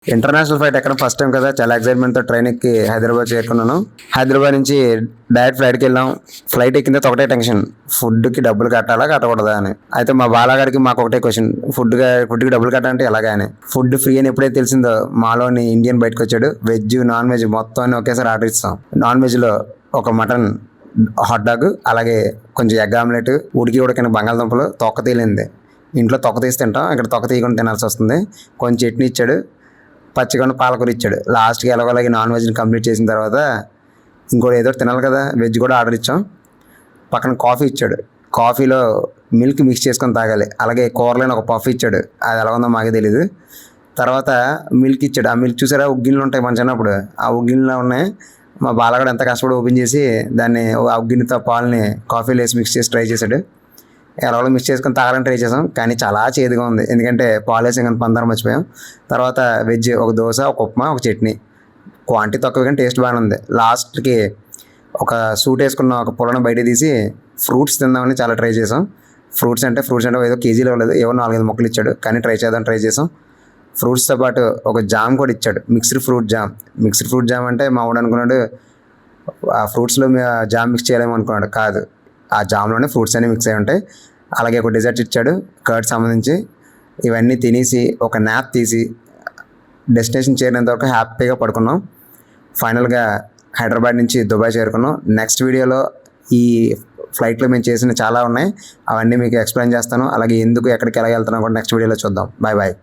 International flight ఎక్కడ first time కదా, చాలా ఎక్సైట్మెంట్తో ట్రైన్ ఎక్కి హైదరాబాద్ చేరుకున్నాను. హైదరాబాద్ నుంచి డైరెక్ట్ ఫ్లైట్కి వెళ్ళాం. ఫ్లైట్ ఎక్కిన తర్వాత ఒకటే టెన్షన్, ఫుడ్కి డబ్బులు కట్టాలా కట్టకూడదా అని. అయితే మా బాలగాడికి మాకు ఒకటే క్వశ్చన్, ఫుడ్కి డబ్బులు కట్టాలంటే ఎలాగా అని. ఫుడ్ ఫ్రీ అని ఎప్పుడైతే తెలిసిందో మాలోని ఇండియన్ బయటకు వచ్చాడు. వెజ్ నాన్ వెజ్ మొత్తం అన్ని ఒకేసారి ఆర్డర్ ఇస్తాం. నాన్ వెజ్లో ఒక మటన్ హాట్ డాగ్, అలాగే కొంచెం ఎగ్ ఆమ్లెట్, ఉడికిన బంగాళదుంపలు, తొక్క తీలింది. ఇంట్లో తొక్క తీసి తింటాం, ఇక్కడ తొక్క తీయకుండా తినాల్సి వస్తుంది. కొంచెం చట్నీ ఇచ్చాడు, పచ్చికొండ పాలకూర ఇచ్చాడు. లాస్ట్కి ఎలాగోలాగి నాన్ వెజ్ని కంప్లీట్ చేసిన తర్వాత ఇంకోటి ఏదో తినాలి కదా, వెజ్ కూడా ఆర్డర్ ఇచ్చాం. పక్కన కాఫీ ఇచ్చాడు, కాఫీలో మిల్క్ మిక్స్ చేసుకొని తాగాలి. అలాగే కూరలోని ఒక పఫ్ ఇచ్చాడు, అది ఎలా ఉందో మాకే తెలియదు. తర్వాత మిల్క్ ఇచ్చాడు. ఆ మిల్క్ చూసారా, ఉగ్గిళ్ళు ఉంటాయి మన చిన్నప్పుడు, ఆ ఉగ్గిళ్ళలో ఉన్నాయి. మా బాలగాడు ఎంత కష్టపడి ఓపెన్ చేసి దాన్ని ఆ ఉగ్గినితో పాలని కాఫీలో వేసి మిక్స్ చేసి ట్రై చేశాడు. ఎలాగో మిక్స్ చేసుకొని తాగాలని ట్రై చేసాం, కానీ చాలా చేదుగా ఉంది, ఎందుకంటే పాలు వేసి కానీ పందరం మర్చిపోయాం. తర్వాత వెజ్ ఒక దోశ, ఒక ఉప్మా, ఒక చట్నీ. క్వాంటిటీ తక్కువ కానీ టేస్ట్ బాగానే ఉంది. లాస్ట్కి ఒక సూట్ వేసుకున్న ఒక పొలను బయట తీసి ఫ్రూట్స్ తిందామని చాలా ట్రై చేసాం. ఫ్రూట్స్ అంటే ఏదో కేజీలో లేదు, ఏవో 4-5 మొక్కలు ఇచ్చాడు, కానీ ట్రై చేసాం. ఫ్రూట్స్తో పాటు ఒక జామ్ కూడా ఇచ్చాడు, మిక్స్డ్ ఫ్రూట్ జామ్ అంటే మా వాడు అనుకున్నాడు ఆ ఫ్రూట్స్లో జామ్ మిక్స్ చేయలేము అనుకున్నాడు. కాదు, ఆ జామ్లోనే ఫ్రూట్స్ అన్నీ మిక్స్ అయి ఉంటాయి. అలాగే ఒక డెజర్ట్ ఇచ్చాడు కర్డ్ సంబంధించి. ఇవన్నీ తినేసి ఒక న్యాప్ తీసి డెస్టినేషన్ చేరినంత వరకు హ్యాపీగా పడుకున్నాం. ఫైనల్గా హైదరాబాద్ నుంచి దుబాయ్ చేరుకున్నాం. నెక్స్ట్ వీడియోలో ఈ ఫ్లైట్లో మేము చేసిన చాలా ఉన్నాయి, అవన్నీ మీకు ఎక్స్ప్లెయిన్ చేస్తాను. అలాగే ఎందుకు ఎక్కడికి ఎలా వెళ్తున్నాం కూడా నెక్స్ట్ వీడియోలో చూద్దాం. Bye bye.